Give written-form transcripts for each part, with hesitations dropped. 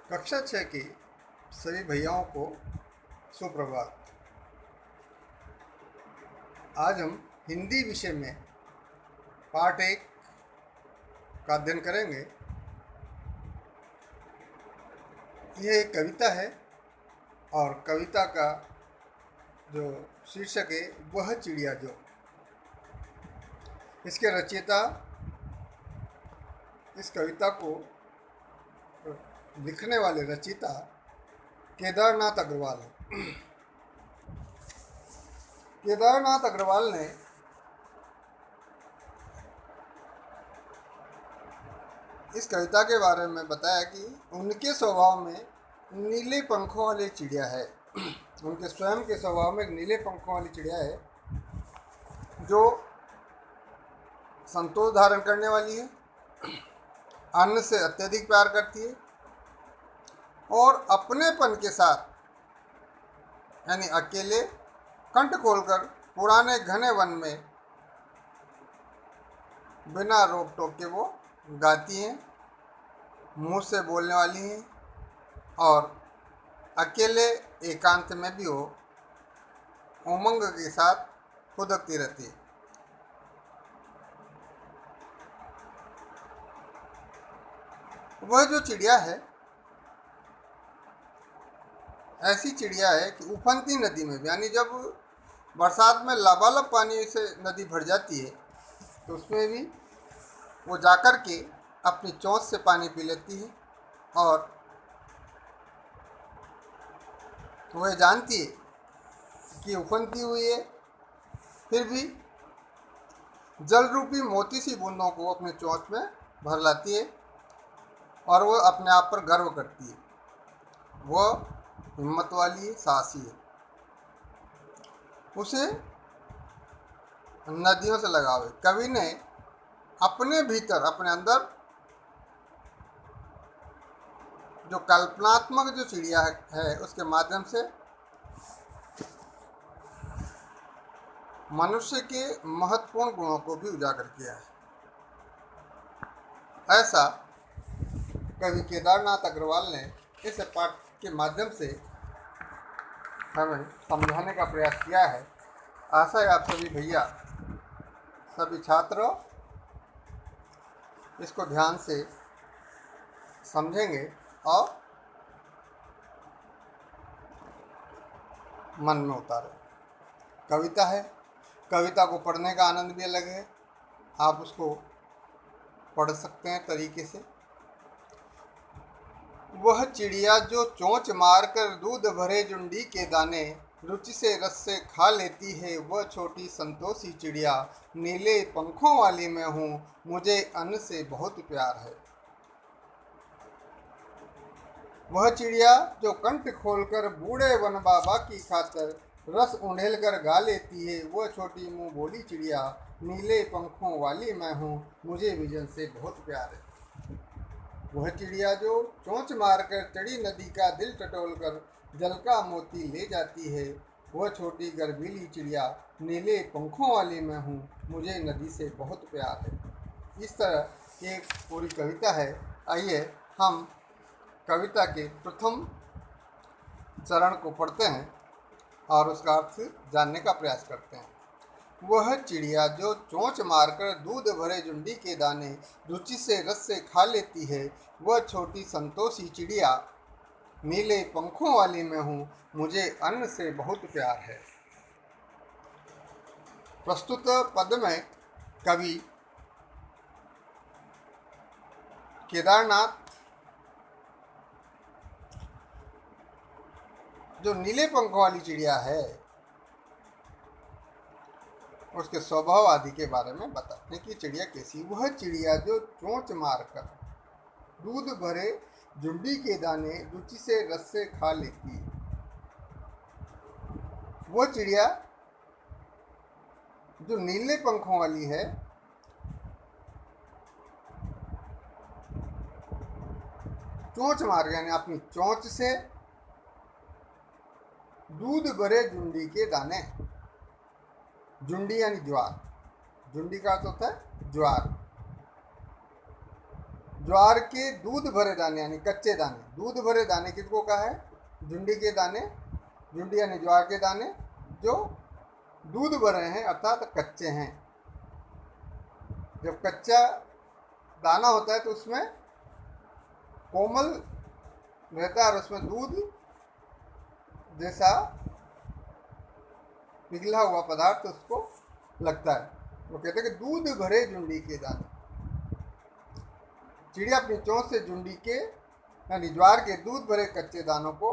कक्षा 6 के सभी भैयाओं को सुप्रभात। आज हम हिंदी विषय में पाठ 1 का अध्ययन करेंगे। यह एक कविता है और कविता का जो शीर्षक है वह चिड़िया जो। इसके रचयिता, इस कविता को लिखने वाले रचयिता केदारनाथ अग्रवाल है। केदारनाथ अग्रवाल ने इस कविता के बारे में बताया कि उनके स्वभाव में नीले पंखों वाली चिड़िया है। उनके स्वयं के स्वभाव में एक नीले पंखों वाली चिड़िया है जो संतोष धारण करने वाली है, अन्न से अत्यधिक प्यार करती है और अपनेपन के साथ यानी अकेले कंठ खोलकर पुराने घने वन में बिना रोक टोक के वो गाती हैं, मुंह से बोलने वाली हैं और अकेले एकांत में भी वो उमंग के साथ फुदकती रहती है। वह जो चिड़िया है ऐसी चिड़िया है कि उफनती नदी में भी, यानी जब बरसात में लबालब पानी से नदी भर जाती है तो उसमें भी वो जाकर के अपनी चोंच से पानी पी लेती है और वह जानती है कि उफनती हुई है, फिर भी जल रूपी मोती सी बूंदों को अपनी चोंच में भर लाती है और वह अपने आप पर गर्व करती है। वह हिम्मत वाली है, साहसी है। उसे नदियों से लगाव है। कवि ने अपने भीतर, अपने अंदर जो कल्पनात्मक जो चिड़िया है उसके माध्यम से मनुष्य के महत्वपूर्ण गुणों को भी उजागर किया है। ऐसा कवि केदारनाथ अग्रवाल ने इस पाठ के माध्यम से हमें समझाने का प्रयास किया है। आशा है आप सभी भैया, सभी छात्र इसको ध्यान से समझेंगे और मन में उतारें। कविता है, कविता को पढ़ने का आनंद भी अलग है। आप उसको पढ़ सकते हैं तरीके से। वह चिड़िया जो चोंच मारकर दूध भरे जुंडी के दाने रुचि से रस से खा लेती है, वह छोटी संतोषी चिड़िया नीले पंखों वाली मैं हूँ, मुझे अन्न से बहुत प्यार है। वह चिड़िया जो कंठ खोलकर बूढ़े वन बाबा की खातर रस उंडेल कर गा लेती है, वह छोटी मुंह बोली चिड़िया नीले पंखों वाली मैं हूँ, मुझे विजन से बहुत प्यार है। वह चिड़िया जो चोंच मारकर चढ़ी नदी का दिल टटोलकर जल का मोती ले जाती है, वह छोटी गर्वीली चिड़िया नीले पंखों वाली मैं हूँ, मुझे नदी से बहुत प्यार है। इस तरह एक पूरी कविता है। आइए हम कविता के प्रथम चरण को पढ़ते हैं और उसका अर्थ जानने का प्रयास करते हैं। वह चिड़िया जो चोंच मारकर दूध भरे जुंडी के दाने रुचि से रस से खा लेती है, वह छोटी संतोषी चिड़िया नीले पंखों वाली मैं हूँ, मुझे अन्न से बहुत प्यार है। प्रस्तुत पद में कवि केदारनाथ जो नीले पंखों वाली चिड़िया है उसके स्वभाव आदि के बारे में बताते हैं कि चिड़िया कैसी। वह चिड़िया जो चोंच मारकर दूध भरे जुंडी के दाने रुचि से रस से खा लेती है, वह चिड़िया जो नीले पंखों वाली है, चोंच मार यानी अपनी चोंच से दूध भरे जुंडी के दाने, जुंडी यानी ज्वार, जुंडी का अर्थ होता है ज्वार, ज्वार के दूध भरे दाने यानी कच्चे दाने, दूध भरे दाने किसको कहा है? जुंडी के दाने, जुंडी यानी ज्वार के दाने जो दूध भरे हैं अर्थात कच्चे हैं। जब कच्चा दाना होता है तो उसमें कोमल रहता है और उसमें दूध जैसा पिघला हुआ पदार्थ उसको लगता है। वो कहते हैं कि दूध भरे जुंडी के दाने। चिड़िया अपनी चोंच से जुंडी के यानी ज्वार के दूध भरे कच्चे दानों को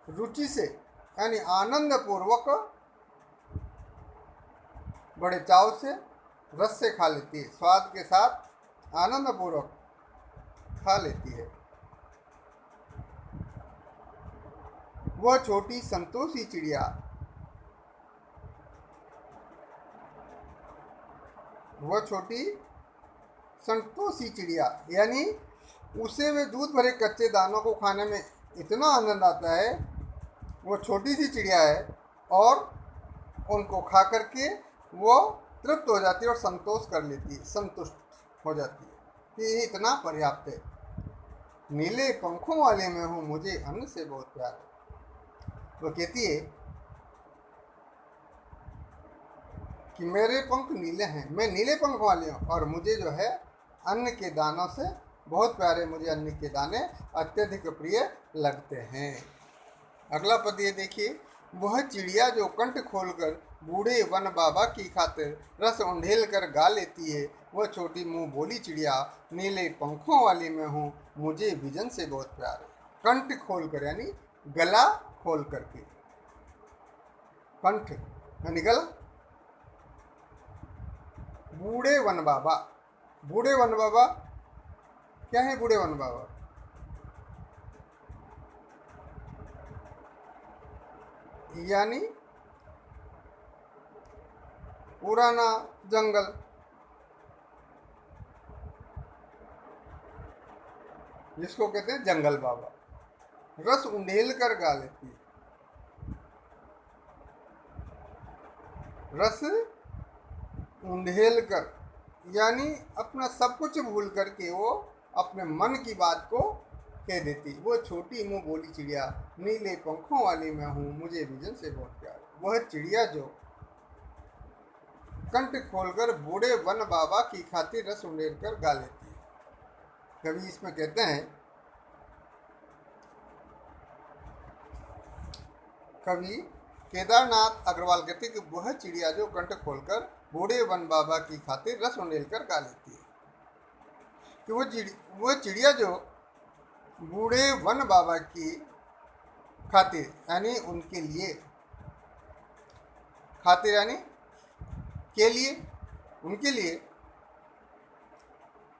रुचि से यानी आनंद पूर्वक बड़े चाव से रस से खा लेती है, स्वाद के साथ आनंद पूर्वक खा लेती है। वह छोटी संतोषी चिड़िया, वह छोटी संतोषी चिड़िया यानी उसे वे दूध भरे कच्चे दानों को खाने में इतना आनंद आता है। वो छोटी सी चिड़िया है और उनको खा करके वो तृप्त हो जाती है और संतोष कर लेती है, संतुष्ट हो जाती है कि ये इतना पर्याप्त है। नीले पंखों वाले मैं हूँ, मुझे अन्न से बहुत प्यार है। वो कहती है कि मेरे पंख नीले हैं, मैं नीले पंख वाली हूँ और मुझे जो है अन्न के दानों से बहुत प्यारे, मुझे अन्न के दाने अत्यधिक प्रिय लगते हैं। अगला पद ये देखिए, वह चिड़िया जो कंठ खोलकर बूढ़े वन बाबा की खातिर रस उंडेल कर गा लेती है, वह छोटी मुंह बोली चिड़िया नीले पंखों वाली मैं हूँ, मुझे विजन से बहुत प्यार है। कंठ खोल कर यानी गला खोल करके, कंठ यानी गला। बूढ़े वन बाबा, बूढ़े वन बाबा क्या है? बूढ़े वन बाबा यानी पुराना जंगल, जिसको कहते हैं जंगल बाबा। रस उंडेल कर गा लेती है, रस उंडेल कर यानी अपना सब कुछ भूल करके वो अपने मन की बात को कह देती। वो छोटी मुंह बोली चिड़िया नीले पंखों वाली मैं हूँ, मुझे विजन से बहुत प्यार। वह चिड़िया जो कंठ खोलकर बूढ़े वन बाबा की खातिर रस उंडेल कर गा लेती है। कवि इसमें कहते हैं, कवि केदारनाथ अग्रवाल कहते हैं कि वह चिड़िया जो कंठ खोलकर बूढ़े वन बाबा की खातिर रस उंडेल कर गा लेती है, कि वो चिड़िया जो बूढ़े वन बाबा की खातिर यानी उनके लिए, खातिर यानी के लिए, उनके लिए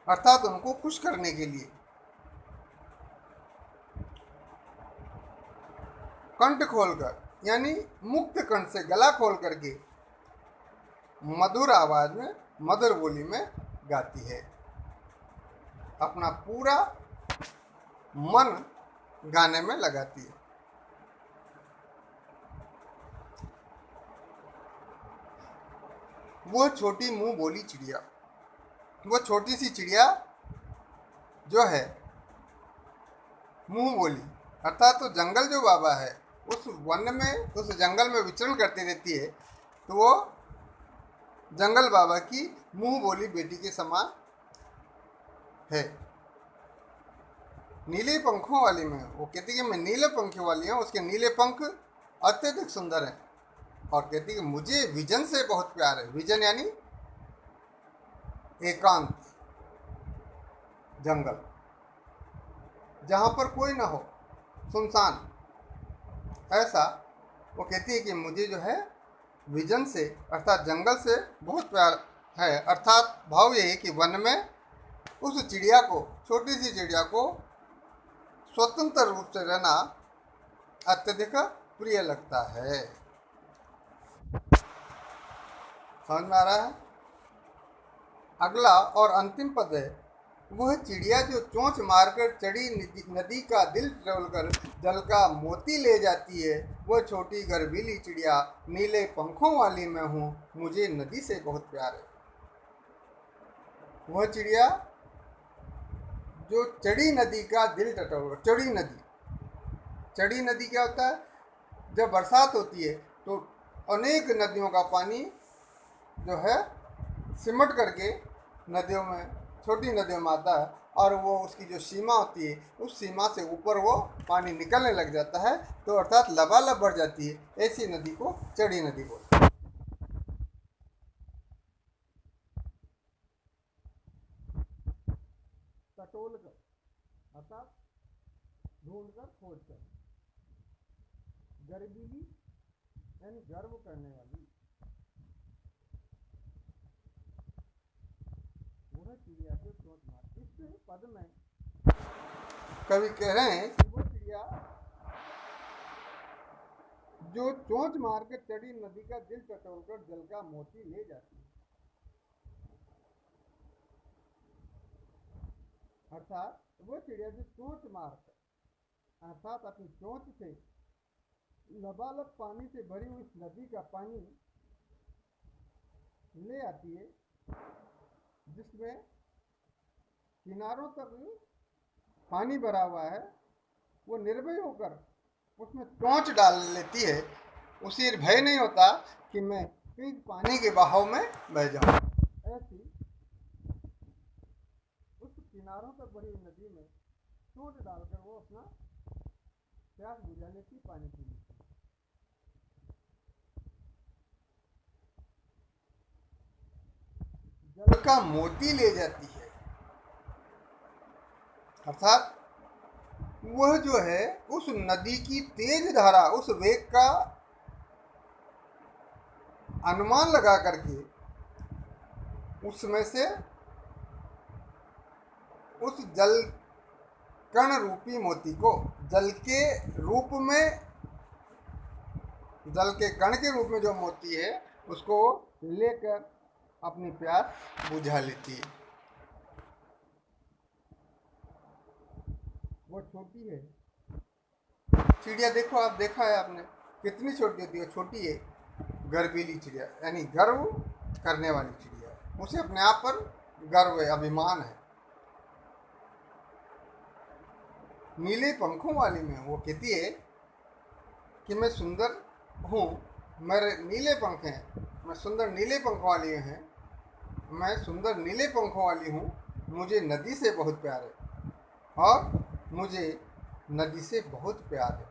अर्थात उनको खुश करने के लिए कंठ खोलकर यानी मुक्त कंठ से गला खोल करके मधुर आवाज में, मधुर बोली में गाती है। अपना पूरा मन गाने में लगाती है। वो छोटी मुंह बोली चिड़िया, वो छोटी सी चिड़िया जो है मुंह बोली अर्थात तो जंगल जो बाबा है उस वन में, उस जंगल में विचरण करती रहती है, तो वो जंगल बाबा की मुंह बोली बेटी के समान है। नीले पंखों वाली में, वो कहती है कि मैं नीले पंखों वाली हूँ, उसके नीले पंख अत्यधिक सुंदर हैं और कहती है कि मुझे विजन से बहुत प्यार है। विजन यानी एकांत जंगल, जहाँ पर कोई ना हो, सुनसान, ऐसा वो कहती है कि मुझे जो है विजन से अर्थात जंगल से बहुत प्यार है। अर्थात भाव ये है कि वन में उस चिड़िया को, छोटी सी चिड़िया को स्वतंत्र रूप से रहना अत्यधिक प्रिय लगता है। समझ में आ रहा है? अगला और अंतिम पद है, वह चिड़िया जो चोंच मारकर चढ़ी नदी का दिल टटोलकर जल का मोती ले जाती है, वह छोटी गर्वीली चिड़िया नीले पंखों वाली मैं हूँ, मुझे नदी से बहुत प्यार है। वह चिड़िया जो चड़ी नदी का दिल टटोल कर। चड़ी नदी क्या होता है? जब बरसात होती है तो अनेक नदियों का पानी जो है सिमट करके नदियों में, छोटी नदियों में आता है, और वो उसकी जो सीमा होती है उस सीमा से ऊपर वो पानी निकलने लग जाता है, तो अर्थात लबालब बढ़ जाती है। ऐसी नदी को चड़ी नदी बोलते हैं। टटोल कर अर्थात ढूंढ कर, खोज कर। गर्वीली यानी गर्व करने वाली। वह चिड़िया जो चोंच मार। इस पद में कवि कह रहे हैं कि वो चिड़िया जो चोंच मार के चढ़ी नदी का दिल टटोलकर जल का मोती ले जाती है। अर्थात वो चिड़िया जो चोंच मार कर, अर्थात अपनी चोंच से लबालब पानी से भरी हुई इस नदी का पानी ले आती है, जिसमें किनारों तक पानी भरा हुआ है, वो निर्भय होकर उसमें चोंच डाल लेती है। उसे भय नहीं होता कि मैं कहीं पानी के बहाव में बह जाऊं। ऐसी उस किनारों तक भरी नदी में चोंच डालकर वो अपना प्यास बुझा लेती, पानी पी लेती। जल का मोती ले जाती है, अर्थात वह जो है उस नदी की तेज धारा, उस वेग का अनुमान लगा करके उसमें से उस जल कण रूपी मोती को, जल के रूप में, जल के कण के रूप में जो मोती है उसको लेकर अपनी प्यास बुझा लेती है। वो छोटी है चिड़िया, देखो आप, देखा है आपने कितनी छोटी होती है? छोटी है, गर्वीली चिड़िया यानी गर्व करने वाली चिड़िया। उसे अपने आप पर गर्व है, अभिमान है। नीले पंखों वाली में वो कहती है कि मैं सुंदर हूँ, मेरे नीले पंख हैं, मैं सुंदर नीले पंखों वाली हैं, मैं सुंदर नीले पंखों वाली हूँ, मुझे नदी से बहुत प्यार है और मुझे नदी से बहुत प्यार है।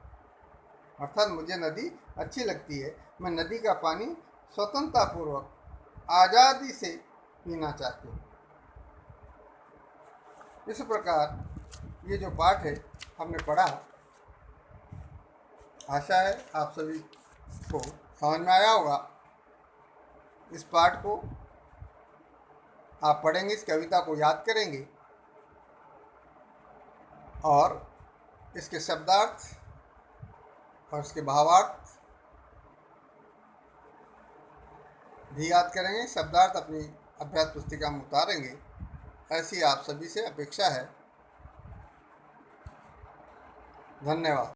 अर्थात मुझे नदी अच्छी लगती है, मैं नदी का पानी स्वतंत्रतापूर्वक आज़ादी से पीना चाहती हूँ। इस प्रकार ये जो पाठ है हमने पढ़ा, आशा है आप सभी को समझ में आया होगा। इस पाठ को आप पढ़ेंगे, इस कविता को याद करेंगे और इसके शब्दार्थ और इसके भावार्थ भी याद करेंगे, शब्दार्थ अपनी अभ्यास पुस्तिका में उतारेंगे, ऐसी आप सभी से अपेक्षा है। धन्यवाद।